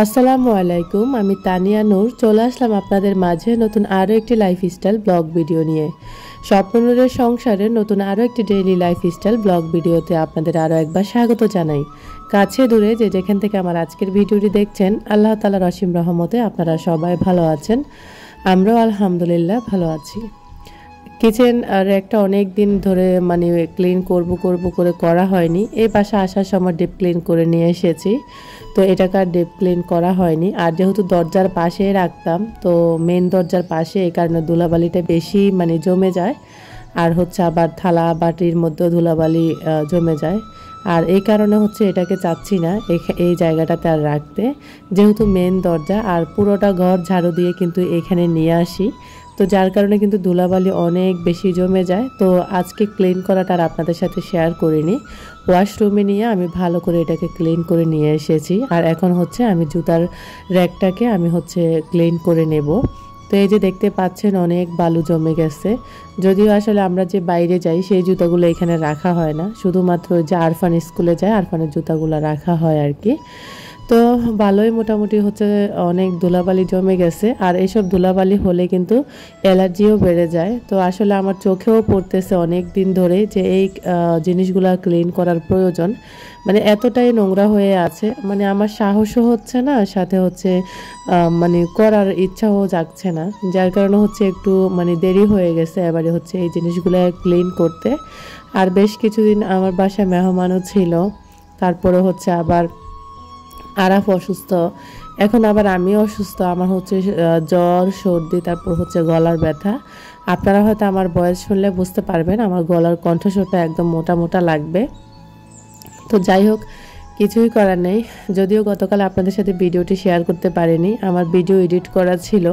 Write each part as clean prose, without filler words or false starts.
আসসালামু আলাইকুম, আমি তানিয়া নূর চলে আসলাম আপনাদের মাঝে নতুন আরও একটি লাইফস্টাইল ব্লগ ভিডিও নিয়ে। স্বপ্ননূরের সংসারের নতুন আরও একটি ডেইলি লাইফস্টাইল ব্লগ ভিডিওতে আপনাদের আরও একবার স্বাগত জানাই। কাছে দূরে যে যেখান থেকে আমার আজকের ভিডিওটি দেখছেন, আল্লাহ তাআলার অসীম রহমতে আপনারা সবাই ভালো আছেন। আমরাও আলহামদুলিল্লাহ ভালো আছি। কিচেন র্যাকটা অনেক দিন ধরে ক্লিন করব করে করা হয়নি। এই পাশে আসার সময় ডিপ ক্লিন করে নিয়ে এসেছি, তো এটাকে আর ডিপ ক্লিন করা হয়নি। আর যেহেতু দরজার পাশে রাখতাম, তো মেন দরজার পাশে, এই কারণে ধুলাবালিটা বেশি জমে যায়। আর আবার থালা বাটির মধ্যেও ধুলাবালি জমে যায়। আর এই কারণে এটাকে চাচ্ছি না এই জায়গাটাতে আর রাখতে, যেহেতু মেন দরজা আর পুরোটা ঘর ঝাড়ু দিয়ে কিন্তু এখানে নিয়ে আসি, তো যার কারণে কিন্তু ধুলাবালি অনেক বেশি জমে যায়। তো আজকে ক্লিন করাটা আর আপনাদের সাথে শেয়ার করিনি। ওয়াশরুমে নিয়ে আমি ভালো করে এটাকে ক্লিন করে নিয়ে এসেছি। আর এখন আমি জুতার র্যাকটাকে আমি ক্লিন করে নেব। তো এই যে দেখতে পাচ্ছেন অনেক বালু জমে গেছে। যদিও আসলে আমরা যে বাইরে যাই সেই জুতাগুলো এখানে রাখা হয় না, শুধুমাত্র যে আরফান স্কুলে যায় আরফানের জুতাগুলো রাখা হয় আর কি। তো ভালোই মোটামুটি অনেক ধুলাবালি জমে গেছে। আর এইসব ধুলাবালি হলে কিন্তু অ্যালার্জিও বেড়ে যায়। তো আসলে আমার চোখেও পড়তেছে অনেক দিন ধরে যে এই জিনিসগুলো ক্লিন করার প্রয়োজন। এতটাই নোংরা হয়ে আছে, আমার সাহসও হচ্ছে না, সাথে করার ইচ্ছাও জাগছে না। যার কারণে একটু দেরি হয়ে গেছে এবারে এই জিনিসগুলো ক্লিন করতে। আর বেশ কিছুদিন আমার বাসায় মেহমানও ছিল। তারপরে আবার আরাফ অসুস্থ, এখন আবার আমিও অসুস্থ। আমার জ্বর, সর্দি, তারপর গলার ব্যথা। আপনারা হয়তো আমার ভয়েস শুনলে বুঝতে পারবেন আমার গলার কণ্ঠস্বরটা একদম মোটা মোটা লাগবে। তো যাই হোক, কিছুই করার নেই। যদিও গতকাল আপনাদের সাথে ভিডিওটি শেয়ার করতে পারিনি, আমার ভিডিও এডিট করা ছিল,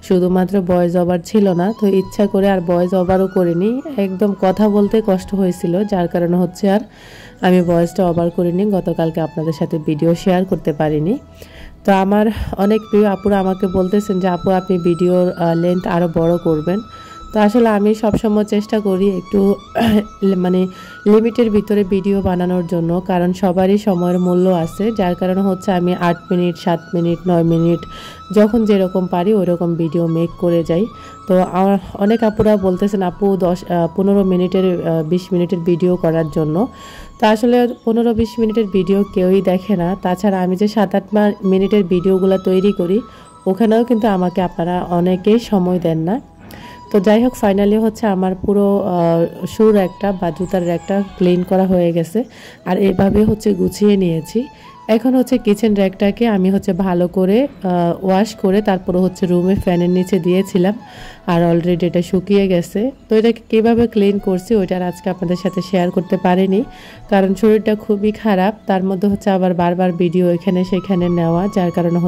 শুধুমাত্র ভয়েস ওভার ছিল না। তো ইচ্ছা করে আর ভয়েস ওভারও করিনি, একদম কথা বলতে কষ্ট হয়েছিল, যার কারণে আর আমি ভয়েসটা ওভার করিনি। গতকালকে আপনাদের সাথে ভিডিও শেয়ার করতে পারিনি। তো আমার অনেক প্রিয় আপুরা আমাকে বলতেছেন যে আপু আপনি ভিডিওর লেন্থ আরও বড় করবেন। তো আসলে আমি সবসময় চেষ্টা করি একটু লিমিটের ভিতরে ভিডিও বানানোর জন্য, কারণ সবারই সময়ের মূল্য আছে। যার কারণে আমি 8 মিনিট, 7 মিনিট, 9 মিনিট যখন যেরকম পারি ওইরকম ভিডিও মেক করে যাই। তো আমার অনেক আপুরা বলতেছেন আপু 15 মিনিটের 20 মিনিটের ভিডিও করার জন্য। তো আসলে 15-20 মিনিটের ভিডিও কেউই দেখে না। তাছাড়া আমি যে 7-8 মিনিটের ভিডিওগুলো তৈরি করি, ওখানেও কিন্তু আমাকে আপনারা অনেকেই সময় দেন না। তো যাই হোক, ফাইনালি আমার পুরো শুর একটা বা জুতার র্যাকটা ক্লিন করা হয়ে গেছে। আর এভাবে গুছিয়ে নিয়েছি। এখন কিচেন র্যাকটাকে আমি ভালো করে ওয়াশ করে তারপরে রুমে ফ্যানের নিচে দিয়েছিলাম। আর অলরেডি এটা শুকিয়ে গেছে। তো এটাকে কীভাবে ক্লিন করছি ওইটা আজকে আপনাদের সাথে শেয়ার করতে পারিনি, কারণ শরীরটা খুবই খারাপ। তার মধ্যে আবার বারবার ভিডিও এখানে সেখানে নেওয়া, যার কারণে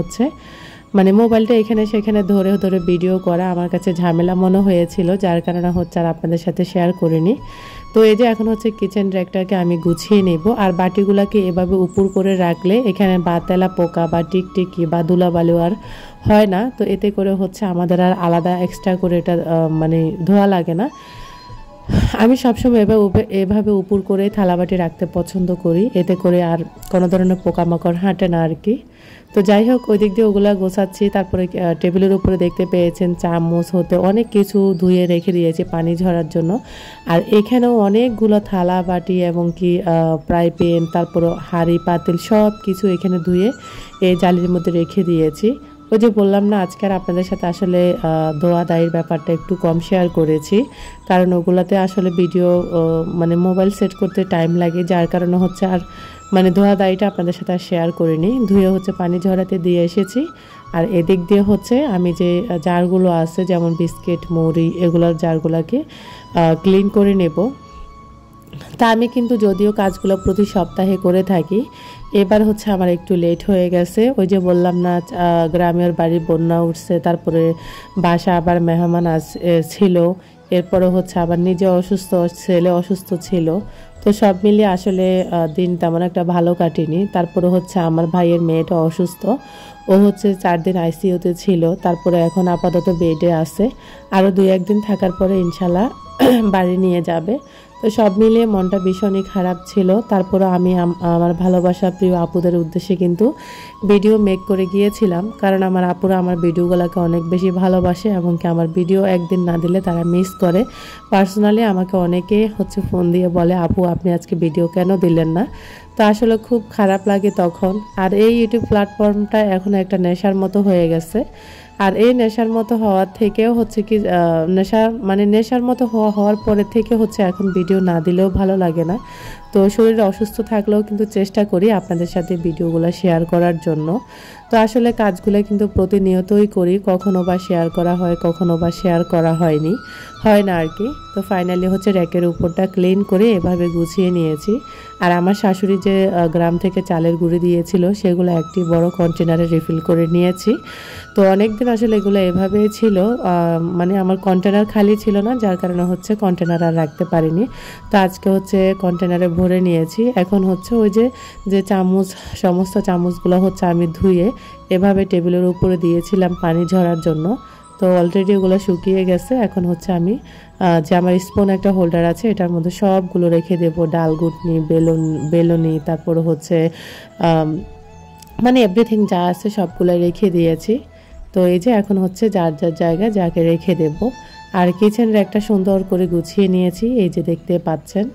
মোবাইলটা এখানে সেখানে ধরে ধরে ভিডিও করা আমার কাছে ঝামেলা মনে হয়েছিল, যার কারণে আর আপনাদের সাথে শেয়ার করিনি। তো এই যে এখন কিচেন র্যাকটাকে আমি গুছিয়ে নেব। আর বাটিগুলোকে এভাবে উপর করে রাখলে এখানে বাতেলা পোকা বা টিকটিকি বা ধুলাবালি আর হয় না। তো এতে করে আমাদের আর আলাদা এক্সট্রা করে এটা ধোয়া লাগে না। আমি সবসময় এভাবে উপর করে থালাবাটি রাখতে পছন্দ করি, এতে করে আর কোনো ধরনের পোকামাকড় হাঁটে না আর কি। তো যাই হোক, ওই দিক দিয়ে ওগুলা গোছাচ্ছি। তারপরে টেবিলের উপরে দেখতে পেয়েছেন চামচ অনেক কিছু ধুয়ে রেখে দিয়েছি পানি ঝরার জন্য। আর এখানেও অনেকগুলো থালা বাটি এবং কি ফ্রাই প্যান, তারপর হাঁড়ি পাতিল সব কিছু এখানে ধুয়ে এই জালির মধ্যে রেখে দিয়েছি। ওই যে বললাম না, আজকে আর আপনাদের সাথে আসলে ধোয়া দায়ের ব্যাপারটা একটু কম শেয়ার করেছি, কারণ ওগুলাতে আসলে ভিডিও মোবাইল সেট করতে টাইম লাগে, যার কারণে আর ধোয়া দাইটা আপনাদের সাথে আর শেয়ার করিনি। ধুয়ে পানি ঝরাতে দিয়ে এসেছি। আর এদিক দিয়ে আমি যে জারগুলো আছে, যেমন বিস্কিট, মুড়ি, এগুলোর জারগুলোকে ক্লিন করে নেব। তা আমি কিন্তু যদিও কাজগুলো প্রতি সপ্তাহে করে থাকি, এবার আমার একটু লেট হয়ে গেছে। ওই যে বললাম না, গ্রামের বাড়ি বন্যা উঠছে, তারপরে বাসা আবার মেহমান ছিল, এরপরে আবার নিজে অসুস্থ, ছেলে অসুস্থ ছিল। তো তো সব মিলিয়ে আসলে দিন তেমন একটা ভালো কাটেনি। তারপরে হচ্ছে আমার ভাইয়ের মেয়েটা অসুস্থ, ও হচ্ছে 4 দিন আইসিইউতে ছিল, তারপরে এখন আপাতত বেডে আছে। আরও 2-1 দিন থাকার পরে ইনশাল্লাহ বাড়ি নিয়ে যাবে। তো সব মিলিয়ে মনটা ভীষণই খারাপ ছিল। তারপরে আমি আমার ভালোবাসা প্রিয় আপুদের উদ্দেশ্যে কিন্তু ভিডিও মেক করে গিয়েছিলাম, কারণ আমার আপুরা আমার ভিডিওগুলোকে অনেক বেশি ভালোবাসে এবং কি আমার ভিডিও একদিন না দিলে তারা মিস করে। পার্সোনালি আমাকে অনেকে হচ্ছে ফোন দিয়ে বলে, আপু আপনি আজকে ভিডিও কেন দিলেন না। তো আসলে খুব খারাপ লাগে তখন। আর এই ইউটিউব প্ল্যাটফর্মটা এখন একটা নেশার মতো হয়ে গেছে। আর এই নেশার মতো হওয়ার থেকেও হচ্ছে কি নেশার মতো হওয়ার পরে থেকে হচ্ছে এখন ভিডিও না দিলেও ভালো লাগে না। তো শরীর অসুস্থ থাকলেও কিন্তু চেষ্টা করি আপনাদের সাথে ভিডিওগুলো শেয়ার করার জন্য। তো আসলে কাজগুলো কিন্তু প্রতিনিয়তই করি, কখনো বা শেয়ার করা হয়, কখনো বা শেয়ার করা হয় না আর কি। তো ফাইনালি হচ্ছে র্যাকের উপরটা ক্লিন করে এভাবে গুছিয়ে নিয়েছি। আর আমার শাশুড়ি যে গ্রাম থেকে চালের গুঁড়ি দিয়েছিল সেগুলো একটি বড় কন্টেনারে রিফিল করে নিয়েছি। তো অনেক দিন আসলে এগুলো এভাবেই ছিল, আমার কন্টেনার খালি ছিল না, যার কারণে হচ্ছে কন্টেনার আর রাখতে পারিনি। তো আজকে হচ্ছে কন্টেনারে ভরে নিয়েছি। এখন হচ্ছে ওই যে চামচ, সমস্ত চামচগুলো হচ্ছে আমি ধুয়ে এভাবে টেবিলের উপরে দিয়েছিলাম পানি ঝরার জন্য। তো অলরেডি ওগুলো শুকিয়ে গেছে। এখন হচ্ছে আমি যে আমার স্পুন একটা হোল্ডার আছে এটার মধ্যে সবগুলো রেখে দেবো, ডাল ঘুটনি, বেলুনি, তারপরে হচ্ছে এভরিথিং যা আছে সবগুলো রেখে দিয়েছি। তো এই যে এখন হচ্ছে যার জায়গায় যাকে রেখে দেব। আর কিচেন র্যাকটা সুন্দর করে গুছিয়ে নিয়েছি, এই যে দেখতে পাচ্ছেন।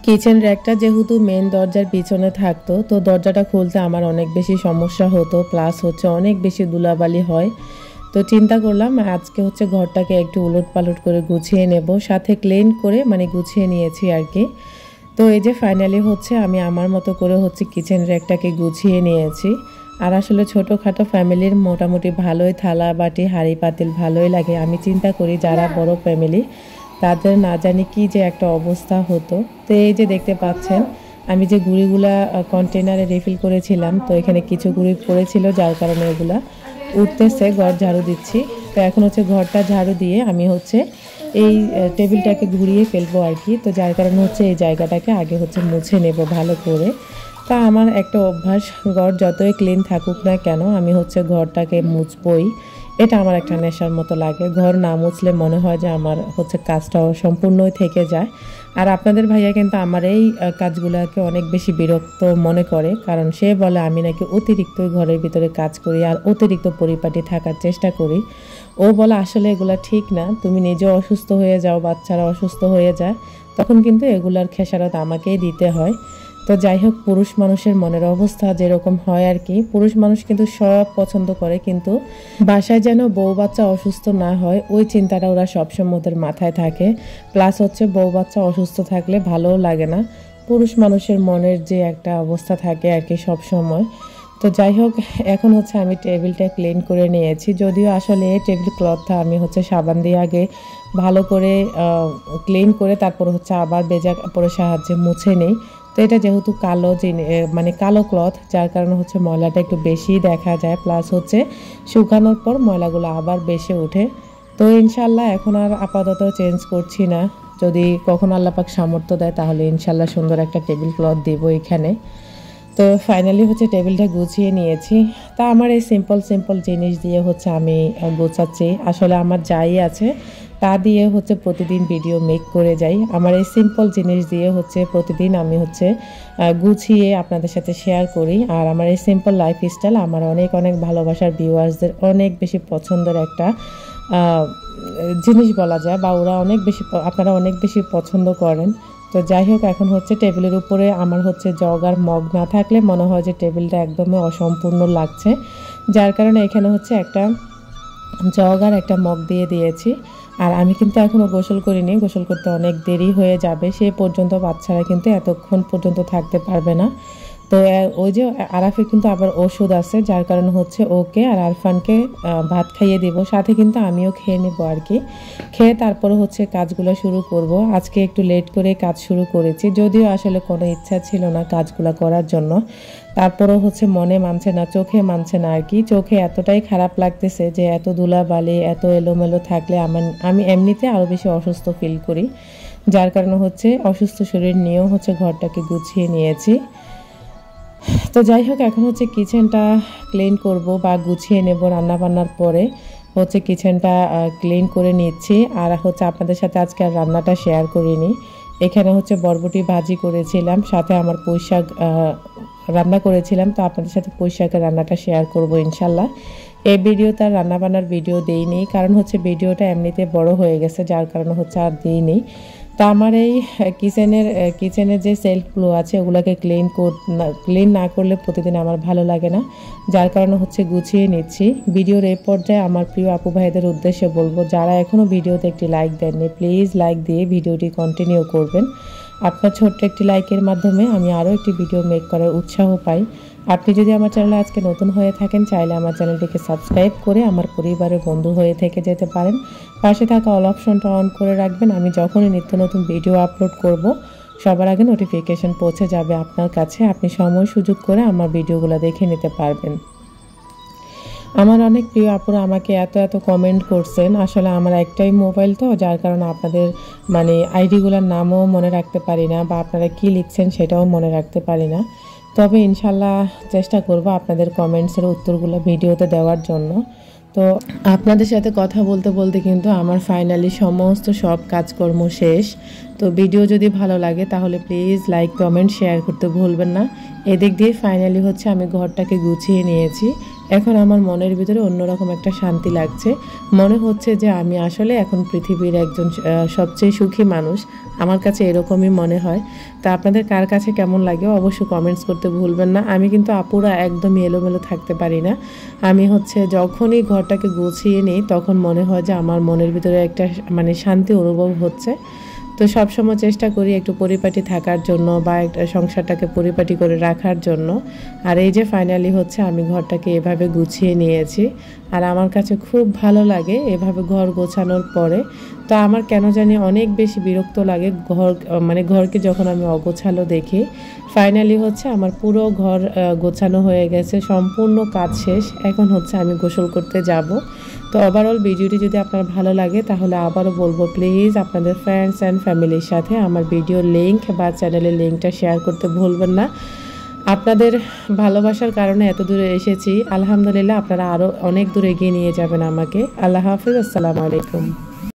কিচেন র্যাকটা যেহেতু মেন দরজার পিছনে থাকতো, তো দরজাটা খুলতে আমার অনেক বেশি সমস্যা হতো, প্লাস হচ্ছে অনেক বেশি ধুলাবালি হয়। তো চিন্তা করলাম আজকে হচ্ছে ঘরটাকে একটু উলট পালট করে গুছিয়ে নেব, সাথে ক্লিন করে গুছিয়ে নিয়েছি আর কি। তো এই যে ফাইনালি হচ্ছে আমি আমার মতো করে হচ্ছে কিচেন র্যাকটাকে গুছিয়ে নিয়েছি। আর আসলে ছোটোখাটো ফ্যামিলির মোটামুটি ভালোই থালা বাটি হাঁড়ি পাতিল ভালোই লাগে। আমি চিন্তা করি যারা বড় ফ্যামিলি তাদের না জানি কি যে একটা অবস্থা হতো। তো এই যে দেখতে পাচ্ছেন আমি যে গুঁড়িগুলা কন্টেনারে রিফিল করেছিলাম, তো এখানে কিছু গুঁড়ি পড়েছিল যার কারণে এগুলা উঠতেছে, ঘর ঝাড়ু দিচ্ছি। তো এখন হচ্ছে ঘরটা ঝাড়ু দিয়ে আমি হচ্ছে এই টেবিলটাকে ঘুরিয়ে ফেলবো আর কি। তো যার কারণে হচ্ছে এই জায়গাটাকে আগে হচ্ছে মুছে নেব ভালো করে। তা আমার একটা অভ্যাস, ঘর যতই ক্লিন থাকুক না কেন আমি হচ্ছে ঘরটাকে মুছবই। এটা আমার একটা নেশার মতো লাগে। ঘর না মুছলে মনে হয় যে আমার হচ্ছে কাজটা সম্পূর্ণই থেকে যায়। আর আপনাদের ভাইয়া কিন্তু আমার এই কাজগুলোকে অনেক বেশি বিরক্ত মনে করে, কারণ সে বলে আমি নাকি অতিরিক্ত ঘরের ভিতরে কাজ করি আর অতিরিক্ত পরিপাটি থাকার চেষ্টা করি। ও বলে আসলে এগুলা ঠিক না, তুমি নিজেও অসুস্থ হয়ে যাও, বাচ্চারা অসুস্থ হয়ে যায়, তখন কিন্তু এগুলার খেসারত আমাকেই দিতে হয়। তো যাই হোক, পুরুষ মানুষের মনের অবস্থা যেরকম হয় আর কি। পুরুষ মানুষ কিন্তু সব পছন্দ করে, কিন্তু বাসায় যেন বউ বাচ্চা অসুস্থ না হয় ওই চিন্তাটা ওরা সবসময় ওদের মাথায় থাকে। প্লাস হচ্ছে বউ বাচ্চা অসুস্থ থাকলে ভালোও লাগে না। পুরুষ মানুষের মনের যে একটা অবস্থা থাকে আর কি সব সময়। তো যাই হোক, এখন হচ্ছে আমি টেবিলটা ক্লিন করে নিয়েছি। যদিও আসলে টেবিল ক্লথটা আমি হচ্ছে সাবান দিয়ে আগে ভালো করে ক্লিন করে তারপর হচ্ছে আবার ভেজা কাপড়ের সাহায্যে মুছে নেই। তো এটা যেহেতু কালো কালো ক্লথ, যার কারণে হচ্ছে ময়লাটা একটু বেশি দেখা যায়, প্লাস হচ্ছে শুকানোর পর ময়লাগুলো আবার বেশি ওঠে। তো ইনশাল্লাহ এখন আর আপাতত চেঞ্জ করছি না। যদি কখন আল্লাহ পাক সামর্থ্য দেয় তাহলে ইনশাল্লাহ সুন্দর একটা টেবিল ক্লথ দেবো এখানে। তো ফাইনালি হচ্ছে টেবিলটা গুছিয়ে নিয়েছি। তা আমার এই সিম্পল জিনিস দিয়ে হচ্ছে আমি গোছাচ্ছি। আসলে আমার যাই আছে তা দিয়ে হচ্ছে প্রতিদিন ভিডিও মেক করে যাই। আমার এই সিম্পল জিনিস দিয়ে হচ্ছে প্রতিদিন আমি হচ্ছে গুছিয়ে আপনাদের সাথে শেয়ার করি। আর আমার এই সিম্পল লাইফস্টাইল আমার অনেক ভালোবাসার ভিউয়ার্সদের অনেক বেশি পছন্দের একটা জিনিস বলা যায়, বা আপনারা অনেক বেশি পছন্দ করেন। তো যাই হোক, এখন হচ্ছে টেবিলের উপরে আমার হচ্ছে জগ আর মগ না থাকলে মনে হয় যে টেবিলটা একদমই অসম্পূর্ণ লাগছে, যার কারণে এখানে হচ্ছে একটা জগ আর একটা মগ দিয়ে দিয়েছি। আর আমি কিন্তু এখনও গোসল করিনি, গোসল করতে অনেক দেরি হয়ে যাবে, সে পর্যন্ত বাচ্চারা কিন্তু এতক্ষণ পর্যন্ত থাকতে পারবে না। তো ওই যে আরাফের কিন্তু আবার ওষুধ আছে, যার কারণে হচ্ছে ওকে আর আরফানকে ভাত খাইয়ে দিব, সাথে কিন্তু আমিও খেয়ে নেবো আর কি। খেয়ে তারপরে হচ্ছে কাজগুলো শুরু করব। আজকে একটু লেট করে কাজ শুরু করেছি, যদিও আসলে কোনো ইচ্ছা ছিল না কাজগুলো করার জন্য। তারপরও হচ্ছে মনে মানছে না, চোখে মানছে না আর কি। চোখে এতটাই খারাপ লাগতেছে যে এত ধুলাবালি এত এলোমেলো থাকলে আমি এমনিতে আরও বেশি অসুস্থ ফিল করি, যার কারণে হচ্ছে অসুস্থ শরীর নিয়েও হচ্ছে ঘরটাকে গুছিয়ে নিয়েছি। তো যাই হোক, এখন হচ্ছে কিচেনটা ক্লিন করব বা গুছিয়ে নেব। রান্না বান্নার পরে হচ্ছে কিচেনটা ক্লিন করে নিচ্ছি। আর হচ্ছে আপনাদের সাথে আজকে আর রান্নাটা শেয়ার করিনি। এখানে হচ্ছে বরবটি ভাজি করেছিলাম, সাথে আমার পুঁই শাক রান্না করেছিলাম। তো আপনাদের সাথে পুঁই শাকের রান্নাটা শেয়ার করব ইনশাল্লাহ। এই ভিডিওতে আর রান্নাবান্নার ভিডিও দেইনি, কারণ হচ্ছে ভিডিওটা এমনিতে বড় হয়ে গেছে, যার কারণে হচ্ছে আর দিইনি। তো আমার এই কিচেনের যে সেলফগুলো আছে ওগুলোকে ক্লিন না করলে প্রতিদিন আমার ভালো লাগে না, যার কারণে হচ্ছে গুছিয়ে নিচ্ছি। ভিডিওর এই পর্যায়ে আমার প্রিয় আপু ভাইদের উদ্দেশ্যে বলবো, যারা এখনও ভিডিওতে একটি লাইক দেননি প্লিজ লাইক দিয়ে ভিডিওটি কন্টিনিউ করবেন। আপনার ছোট্ট একটি লাইকের মাধ্যমে আমি আরও একটি ভিডিও মেক করার উৎসাহ পাই। আপনি যদি আমার চ্যানেলে আজকে নতুন হয়ে থাকেন, চাইলে আমার চ্যানেলটিকে সাবস্ক্রাইব করে আমার পরিবারের বন্ধু হয়ে থেকে যেতে পারেন। পাশে থাকা অল অপশনটা অন করে রাখবেন। আমি যখনই নিত্য নতুন ভিডিও আপলোড করব সবার আগে নোটিফিকেশন পৌঁছে যাবে আপনার কাছে। আপনি সময় সুযোগ করে আমার ভিডিওগুলো দেখে নিতে পারবেন। আমার অনেক প্রিয় আপুরা আমাকে এত কমেন্ট করছেন। আসলে আমার একটাই মোবাইল, তো যার কারণে আপনাদের আইডিগুলোর নামও মনে রাখতে পারি না, বা আপনারা কি লিখছেন সেটাও মনে রাখতে পারি না। তবে ইনশাল্লাহ চেষ্টা করব আপনাদের কমেন্টসের উত্তরগুলো ভিডিওতে দেওয়ার জন্য। তো আপনাদের সাথে কথা বলতে বলতে কিন্তু আমার ফাইনালি সমস্ত সব কাজকর্ম শেষ। তো ভিডিও যদি ভালো লাগে তাহলে প্লিজ লাইক কমেন্ট শেয়ার করতে ভুলবেন না। এদিক দিয়ে ফাইনালি হচ্ছে আমি ঘরটাকে গুছিয়ে নিয়েছি। এখন আমার মনের ভিতরে অন্যরকম একটা শান্তি লাগছে। মনে হচ্ছে যে আমি আসলে এখন পৃথিবীর একজন সবচেয়ে সুখী মানুষ। আমার কাছে এরকমই মনে হয়। তা আপনাদের কার কাছে কেমন লাগে অবশ্যই কমেন্টস করতে ভুলবেন না। আমি কিন্তু আপুরা একদমই এলোমেলো থাকতে পারি না। আমি হচ্ছে যখনই ঘরটাকে গুছিয়ে নিই তখন মনে হয় যে আমার মনের ভিতরে একটা শান্তি অনুভব হচ্ছে। তো সবসময় চেষ্টা করি একটু পরিপাটি থাকার জন্য, বা একটা সংসারটাকে পরিপাটি করে রাখার জন্য। আর এই যে ফাইনালি হচ্ছে আমি ঘরটাকে এভাবে গুছিয়ে নিয়েছি। আর আমার কাছে খুব ভালো লাগে এভাবে ঘর গোছানোর পরে। তো আমার কেন জানি অনেক বেশি বিরক্ত লাগে ঘরকে যখন আমি অগোছালো দেখি। ফাইনালি হচ্ছে আমার পুরো ঘর গোছানো হয়ে গেছে, সম্পূর্ণ কাজ শেষ। এখন হচ্ছে আমি গোসল করতে যাব। তো ওভারঅল ভিডিওটি যদি আপনার ভালো লাগে তাহলে আবারও বলবো প্লিজ আপনাদের ফ্রেন্ডস অ্যান্ড ফ্যামিলির সাথে আমার ভিডিওর লিঙ্ক বা চ্যানেলের লিঙ্কটা শেয়ার করতে ভুলবেন না। আপনাদের ভালোবাসার কারণে এত দূরে এসেছি, আলহামদুলিল্লাহ। আপনারা আরও অনেক দূরে এগিয়ে নিয়ে যাবেন আমাকে। আল্লাহ হাফিজ, আসসালামু আলাইকুম।